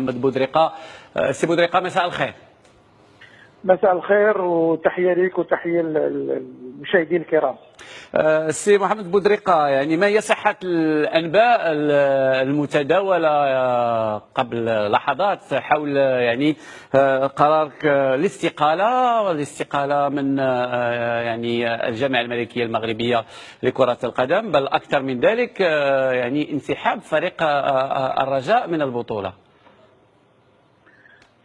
محمد بودريقة. سي بودريقة، مساء الخير. مساء الخير وتحية لك وتحية للمشاهدين الكرام. سي محمد بودريقة، يعني ما هي صحة الأنباء المتداولة قبل لحظات حول يعني قرارك الاستقالة من يعني الجامعة الملكية المغربية لكرة القدم، بل أكثر من ذلك يعني انسحاب فريق الرجاء من البطولة؟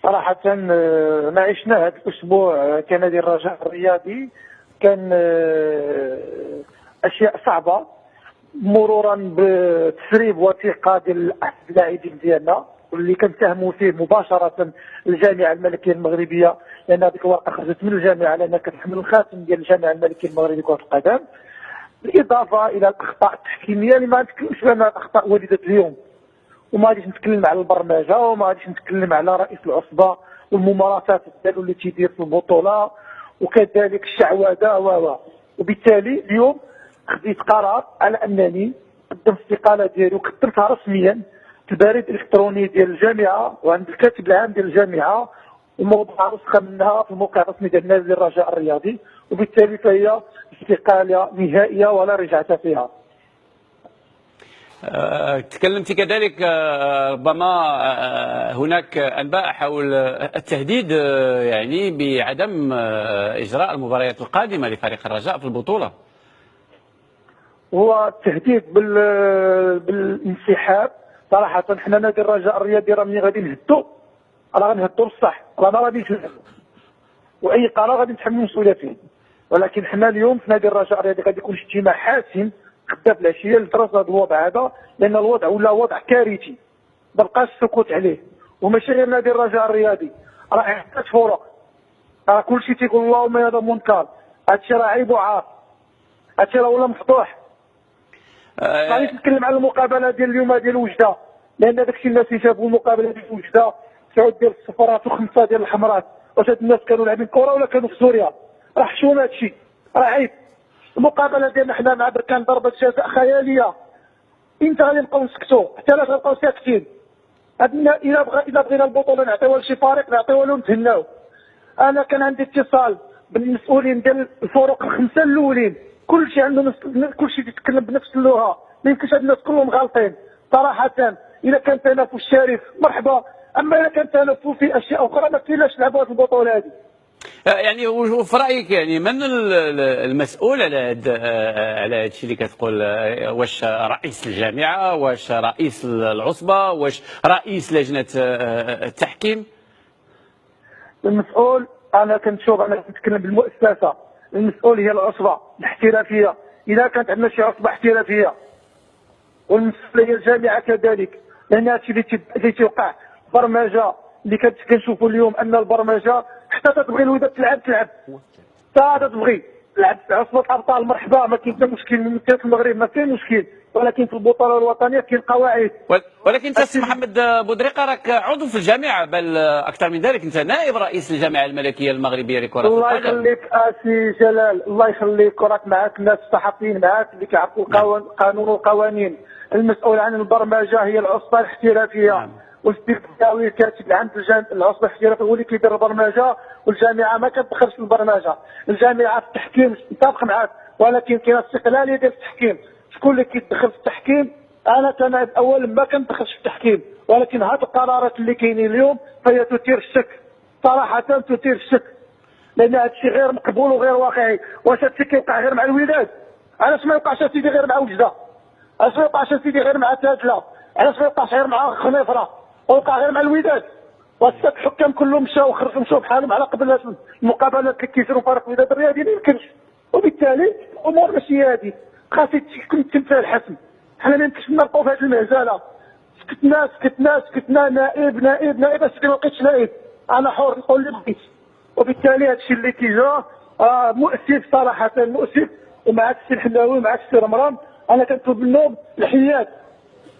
صراحة ما عشنا هذا الأسبوع كنادي الرجاء الرياضي كان أشياء صعبة، مرورا بتسريب وثيقة ديال اللاعبين ديالنا واللي كنتهموا فيه مباشرة الجامعة الملكية المغربية، لأن هذيك الورقة خرجت من الجامعة لأنها كتحمل الخاتم ديال الجامعة الملكية المغربية لكرة القدم، بالإضافة إلى الأخطاء التحكيمية اللي ما نتكلمش بها، الأخطاء ولدت اليوم، وما غاديش نتكلم على البرمجه وما غاديش نتكلم على رئيس العصبه والممارسات ديالو اللي تيدير في البطوله وكذلك الشعوذه وبالتالي اليوم خديت قرار على انني قدمت الاستقاله ديالي وقدمتها رسميا في البريد الالكتروني ديال الجامعه وعند الكاتب العام ديال الجامعه، وموضوع نسخه منها في الموقع الرسمي ديال نادي الرجاء الرياضي، وبالتالي فهي استقاله نهائيه ولا رجعه فيها. تكلمت كذلك ربما هناك أنباء حول التهديد يعني بعدم إجراء المباريات القادمة لفريق الرجاء في البطولة. هو التهديد بالانسحاب. صراحة حنا نادي الرجاء الرياضي راه ملي غادي نهدو راه غنهدو بصح، راه ما غاديش نهدو واي قرار غادي نتحمل المسؤولية فيه، ولكن حنا اليوم في نادي الرجاء الرياضي غادي يكون اجتماع حاسم غدا في العشيه لدراسه هذا الوضع هذا، لان الوضع ولا وضع كارثي ما بقاش السكوت عليه، وماشي غير نادي الرجاء الرياضي، راه عدة فرق، راه كلشي تيقول اللهم هذا منكر، هادشي راه عيب وعار، هادشي راه ولا مفضوح. غادي نتكلم على المقابله ديال اليوم ديال وجده، لان داكشي الناس اللي شافوا المقابله ديال وجده 9 ديال الصفرات و5 ديال الحمرات، واش هاد الناس كانوا لاعبين كره ولا كانوا في سوريا؟ راه حشومه هادشي، راه عيب. المقابله ديالنا حنا مع بركان ضربه جزاء خياليه، انت غادي نبقاو نسكتوا حتى لا تبقاو ساكتين. اذا بغينا البطوله نعطيوها لشي فريق نعطيوها له نتهناو. انا كان عندي اتصال بالمسؤولين ديال الفرق الخمسه الاولين، كلشي عنده كلشي يتكلم بنفس اللغه، ما يمكنش هاد الناس كلهم غالطين صراحه. اذا كان تنافس شريف مرحبا، اما اذا كان تنافس في اشياء اخرى ما كاينلاش نلعبوا هذه البطوله هذه. يعني وفي رايك يعني من المسؤول على هذا الشيء اللي كتقول؟ واش رئيس الجامعه، واش رئيس العصبه، واش رئيس لجنه التحكيم؟ المسؤول انا كنشوف، انا كنتكلم بالمؤسسه، المسؤول هي العصبه الاحترافيه، اذا كانت عندنا شي عصبه احترافيه، والمسؤول هي الجامعه كذلك، لان هادشي اللي تيوقع برمجه اللي كنشوفوا اليوم ان البرمجه حتى تبغي الوداد تلعب حتى تبغي تلعب في عصبه الابطال مرحبا، ما كاين حتى مشكل، في المغرب ما كاين مشكل، ولكن في البطوله الوطنيه كاين قواعد. ولكن انت سي محمد بودريقة راك عضو في الجامعه، بل اكثر من ذلك انت نائب رئيس الجامعه الملكيه المغربيه لكره القدم. الله يخليك اسي جلال، الله يخليك، وراك معاك الناس الصحفيين معاك اللي كيعرفوا القانون والقوانين. المسؤول عن البرمجه هي العصبه الاحترافيه، والاستبداوي الكاتب العام العصبه الاحترافيه هو اللي كيدير البرمجه، والجامعه ما كتدخلش في البرمجه. الجامعه في التحكيم متفق معاك، ولكن كاين استقلاليه ديال التحكيم. شكون اللي كيدخل في التحكيم؟ انا كنائب اول ما كندخلش في التحكيم، ولكن هذه القرارات اللي كاينين اليوم فهي تثير الشك، صراحه تثير الشك، لان هذا الشيء غير مقبول وغير واقعي. واش هذا الشيء كيوقع غير مع الوداد؟ علاش ما يوقعش سيدي غير مع وجده؟ علاش ما يوقعش سيدي غير مع تادله؟ علاش ما يوقعش غير مع خنيفره؟ ويوقع غير مع الوداد؟ والسته الحكام كلهم مشاو خرجوا بحالهم على قبل المقابلات اللي كيسيروا فريق الوداد الرياضي، ما يمكنش. وبالتالي الامور ماشي هذه، خاص يكون فيها الحسم. حنا ما يمكنش نبقاو في هذه المهزله، سكتنا نائب اسكي ما لقيتش نائب، انا حر نقول اللي بغيت. وبالتالي هذا الشيء اللي كيجا مؤسف صراحه، مؤسف. ومع السي الحلاوي ومع السي رمران انا كنطلب منهم الحياد،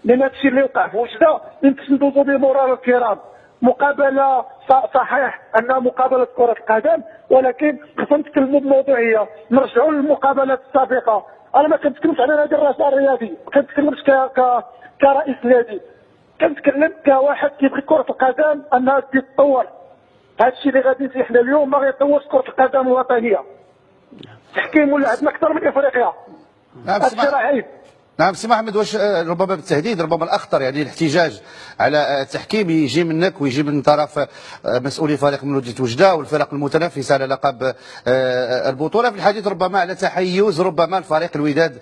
لان هذا الشيء اللي وقع في وجده يمكن ندوزو به مرار الكرام. مقابله صحيح انها مقابله كره القدم، ولكن خصنا نتكلموا بموضوعيه، نرجعوا للمقابلات السابقه. انا ما كنتكلمش على نادي الرجاء الرياضي، ما كنتكلمش كرئيس نادي، كنتكلم كواحد كيبغي كره القدم انها تتطور. هذا الشيء اللي غادي نسير حنا اليوم ما غيطورش كره القدم الوطنيه. التحكيم ولا عندنا اكثر من افريقيا. نعم هذا راه عيب. نعم سي محمد، واش ربما بالتهديد ربما الاخطر يعني الاحتجاج على التحكيم يجي منك ويجي من طرف مسؤولي فريق مولودية وجده والفرق المتنافسه على لقب البطوله، في الحديث ربما على تحيز ربما الفريق الوداد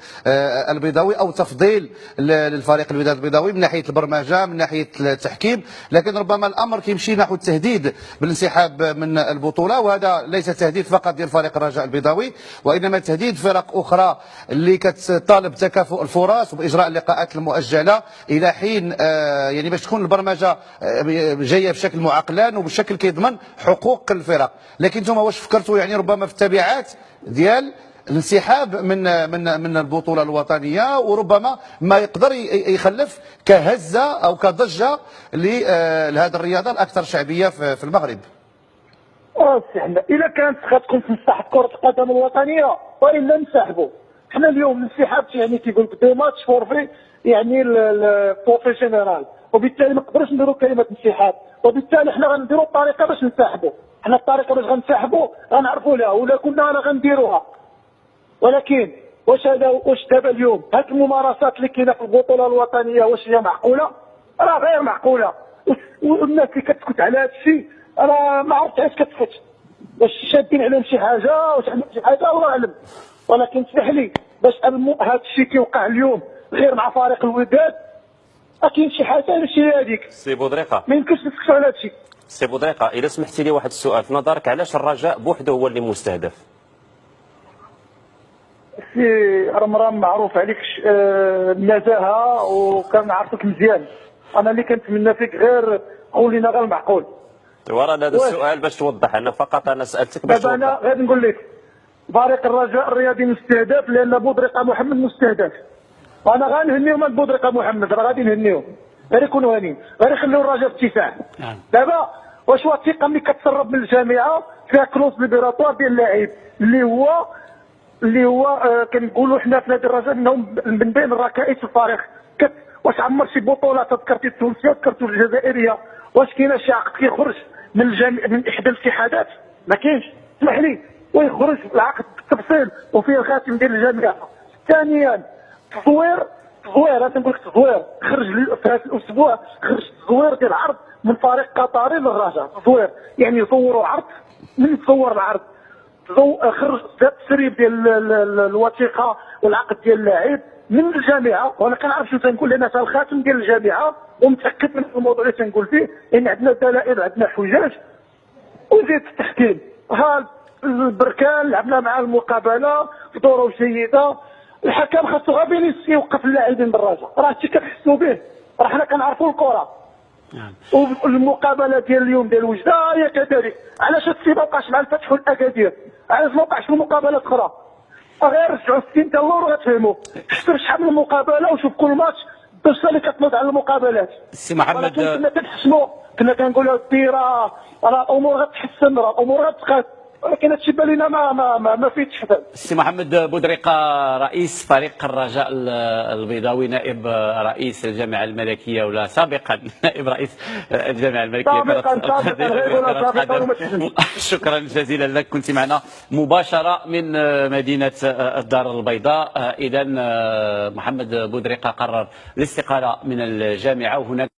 البيضاوي او تفضيل للفريق الوداد البيضاوي من ناحيه البرمجه من ناحيه التحكيم، لكن ربما الامر كيمشي نحو التهديد بالانسحاب من البطوله، وهذا ليس تهديد فقط ديال فريق الرجاء البيضاوي وانما تهديد فرق اخرى اللي كتطالب تكافؤ الفرص وباجراء اللقاءات المؤجله الى حين يعني باش تكون البرمجه جايه بشكل معقلان وبشكل كيضمن حقوق الفرق. لكن انتم واش فكرتوا يعني ربما في التبعات ديال الانسحاب من البطوله الوطنيه وربما ما يقدر يخلف كهزه او كضجه لهذه الرياضه الاكثر شعبيه في المغرب؟ سي حنا الا كانت غتكون في مصلحه كره القدم الوطنيه والا نسحبوا. حنا اليوم الانسحاب يعني كيقول لك دو ماتش فور فري يعني البروفيسيونال، وبالتالي ما نقدروش نديروا كلمه انسحاب، وبالتالي حنا غنديروا الطريقه باش نسحبوا. حنا الطريقه باش غنسحبوا غنعرفوا لها ولا كنا غنديروها. ولكن واش دابا اليوم هاد الممارسات اللي كاينه في البطوله الوطنيه واش هي معقوله؟ راه غير معقوله. والناس اللي كتسكت على هذا الشيء راه ما عرفت علاش كتسكت. واش شادين عليهم شي حاجه واش عندهم شي حاجه الله اعلم. ولكن اسمح لي باش هذا الشيء كيوقع اليوم غير مع فريق الوداد اكيد شي حاجه ماشي هذيك. سي بودريقه ما يمكنش نسكتوا على هذا الشيء. سي بودريقه الا سمحتي لي واحد السؤال، في نظرك علاش الرجاء بوحده هو اللي مستهدف؟ سي رمرام معروف عليك النزاهه وكنعرفك مزيان. انا اللي كنتمنى فيك غير قول لنا غير المعقول. ورا هذا السؤال باش توضح، انا فقط انا سالتك باش توضح. انا غادي نقول لك فريق الرجاء الرياضي مستهدف لان بودريقه محمد مستهدف، وانا غنهنيهم من بودريقه محمد، راه غادي نهنيهم غير يكونوا هانيين، غير يخليو الرجاء في اتساع. دابا واش وثيقه ملي كتسرب من الجامعه فيها كلوز ليبيراتوار ديال اللاعب اللي هو كنقولوا حنا في نادي الرجاء انهم من بين الركائز في الفريق. واش عمر شي بطوله تذكرتي التونسيه تذكرتي الجزائريه واش كاينه شي عقد كيخرج من احدى الاتحادات؟ ما كاينش. اسمح لي ويخرج العقد بالتفصيل وفيه الخاتم ديال الجامعه. ثانيا تزوير هذا نقول لك تزوير خرج في هذا الاسبوع خرج تزوير ديال العرض من فريق قطري للرجاء. تزوير يعني يصوروا عرض، من تصور العرض خرج التسريب ديال الوثيقه والعقد ديال اللاعب من الجامعه. وانا كنعرف شنو تنقول لان فيها الخاتم ديال الجامعه ومتاكد من الموضوع اللي تنقول فيه لان عندنا دلائل وعندنا حجاج. وزيد التحكيم ها البركان لعبنا مع المقابله في دوره جيده. الحكم خاصو غير بين يوقف اللاعبين بالرجاء، راه هادشي كنحسوا به، راه حنا كنعرفوا الكره. والمقابله ديال اليوم ديال وجده هي كذلك. علاش هادشي ما وقعش مع الفتح والاكادير؟ علاش ما وقعش في مقابلات اخرى؟ غير رجعوا 60 تا اللور وغتفهموا. حسب شحال من مقابله وشوف كل ماتش الدرجه اللي كتنوض على المقابلات. سي محمد كنا كنحسنوا كنا كنقولوا الديره راه الامور غتحسن راه الامور غتقاد، ولكن هادشي بان لنا ما فيه تحسن. سي محمد بودريقه رئيس فريق الرجاء البيضاوي، نائب رئيس الجامعه الملكيه ولا سابقا نائب رئيس الجامعه الملكيه. شكرا جزيلا لك، كنت معنا مباشره من مدينه الدار البيضاء. اذا محمد بودريقه قرر الاستقاله من الجامعه وهناك